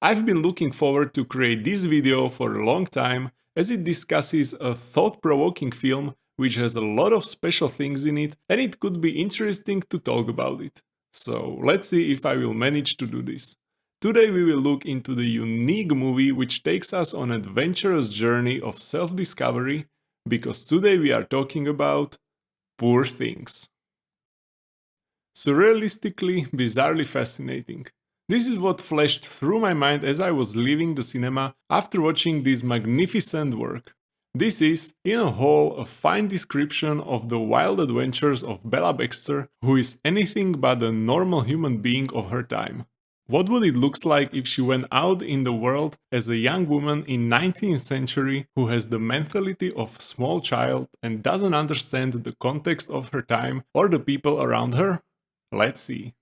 I've been looking forward to create this video for a long time as it discusses a thought-provoking film which has a lot of special things in it and it could be interesting to talk about it. So let's see if I will manage to do this. Today we will look into the unique movie which takes us on an adventurous journey of self-discovery, because today we are talking about Poor Things. Surrealistically, bizarrely fascinating. This is what flashed through my mind as I was leaving the cinema after watching this magnificent work. This is, in a whole, a fine description of the wild adventures of Bella Baxter, who is anything but a normal human being of her time. What would it look like if she went out in the world as a young woman in 19th century who has the mentality of a small child and doesn't understand the context of her time or the people around her? Let's see.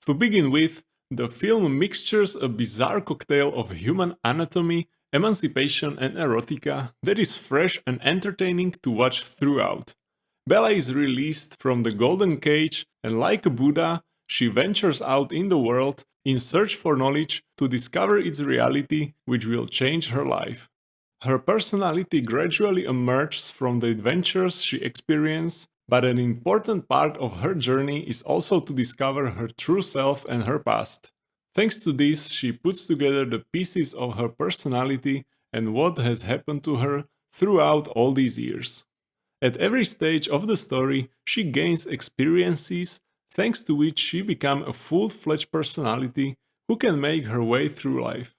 To begin with, the film mixtures a bizarre cocktail of human anatomy, emancipation and erotica that is fresh and entertaining to watch throughout. Bella is released from the golden cage and, like a Buddha, she ventures out in the world in search for knowledge to discover its reality, which will change her life. Her personality gradually emerges from the adventures she experiences, but an important part of her journey is also to discover her true self and her past. Thanks to this, she puts together the pieces of her personality and what has happened to her throughout all these years. At every stage of the story, she gains experiences, thanks to which she becomes a full-fledged personality who can make her way through life.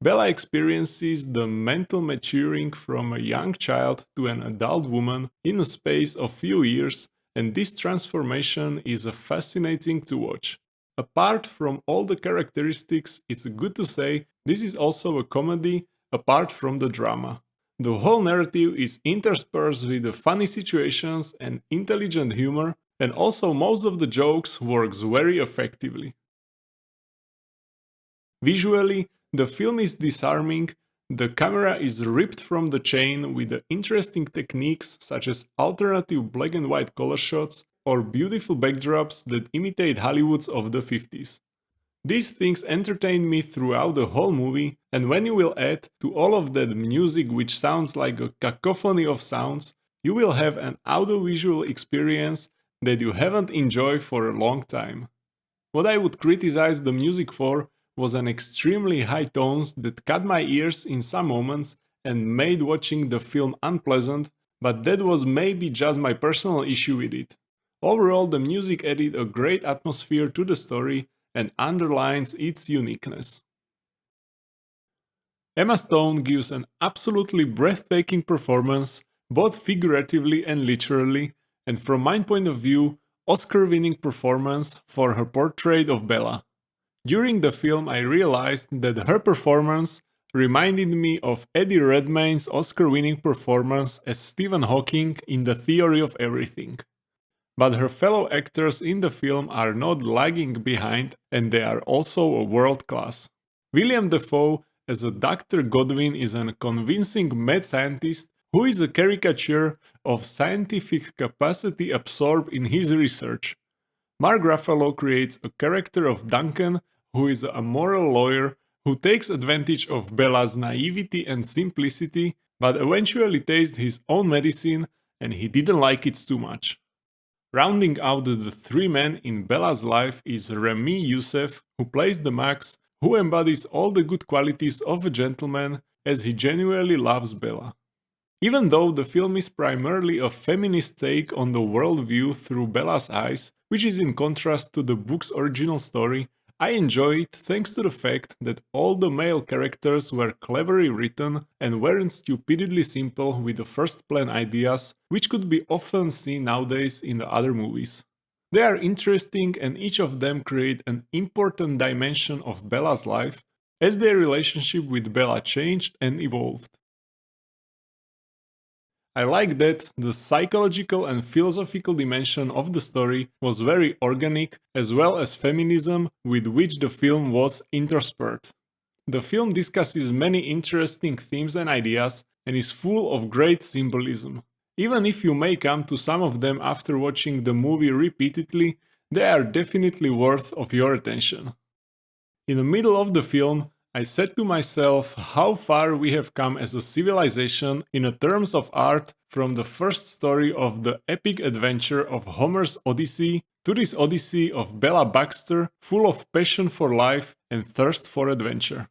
Bella experiences the mental maturing from a young child to an adult woman in a space of few years, and this transformation is fascinating to watch. Apart from all the characteristics, it's good to say this is also a comedy apart from the drama. The whole narrative is interspersed with the funny situations and intelligent humor, and also most of the jokes works very effectively. Visually, the film is disarming, the camera is ripped from the chain with the interesting techniques such as alternative black and white color shots or beautiful backdrops that imitate Hollywoods of the 50s. These things entertain me throughout the whole movie, and when you will add to all of that music which sounds like a cacophony of sounds, you will have an audiovisual experience that you haven't enjoyed for a long time. What I would criticize the music for was an extremely high tones that cut my ears in some moments and made watching the film unpleasant, but that was maybe just my personal issue with it. Overall, the music added a great atmosphere to the story and underlines its uniqueness. Emma Stone gives an absolutely breathtaking performance, both figuratively and literally, and from my point of view, Oscar-winning performance for her portrait of Bella. During the film I realized that her performance reminded me of Eddie Redmayne's Oscar-winning performance as Stephen Hawking in The Theory of Everything. But her fellow actors in the film are not lagging behind, and they are also world-class. William Dafoe as a Dr. Godwin is a convincing mad scientist who is a caricature of scientific capacity absorbed in his research. Mark Ruffalo creates a character of Duncan, who is a moral lawyer who takes advantage of Bella's naivety and simplicity, but eventually tastes his own medicine and he didn't like it too much. Rounding out the three men in Bella's life is Rami Youssef, who plays the Max, who embodies all the good qualities of a gentleman as he genuinely loves Bella. Even though the film is primarily a feminist take on the worldview through Bella's eyes, which is in contrast to the book's original story, I enjoy it thanks to the fact that all the male characters were cleverly written and weren't stupidly simple with the first-plan ideas, which could be often seen nowadays in the other movies. They are interesting and each of them create an important dimension of Bella's life as their relationship with Bella changed and evolved. I like that the psychological and philosophical dimension of the story was very organic, as well as feminism with which the film was interspersed. The film discusses many interesting themes and ideas and is full of great symbolism. Even if you may come to some of them after watching the movie repeatedly, they are definitely worth of your attention. In the middle of the film, I said to myself how far we have come as a civilization in terms of art from the first story of the epic adventure of Homer's Odyssey to this Odyssey of Bella Baxter, full of passion for life and thirst for adventure.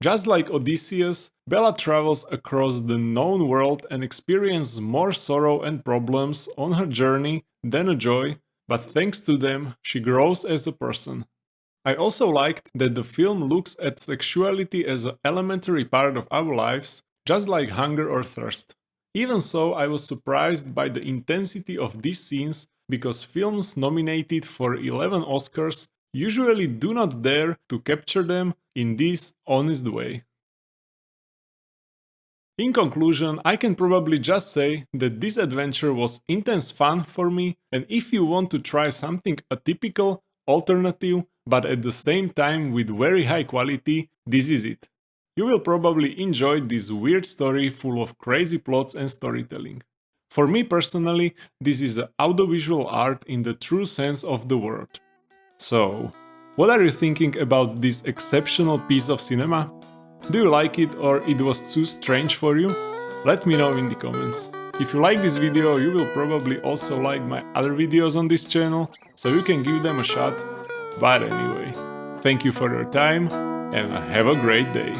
Just like Odysseus, Bella travels across the known world and experiences more sorrow and problems on her journey than a joy, but thanks to them, she grows as a person. I also liked that the film looks at sexuality as an elementary part of our lives, just like hunger or thirst. Even so, I was surprised by the intensity of these scenes because films nominated for 11 Oscars usually do not dare to capture them in this honest way. In conclusion, I can probably just say that this adventure was intense fun for me, and if you want to try something atypical, alternative, but at the same time with very high quality, this is it. You will probably enjoy this weird story full of crazy plots and storytelling. For me personally, this is audiovisual art in the true sense of the word. So, what are you thinking about this exceptional piece of cinema? Do you like it or it was too strange for you? Let me know in the comments. If you like this video, you will probably also like my other videos on this channel, so you can give them a shot. But anyway, thank you for your time and have a great day.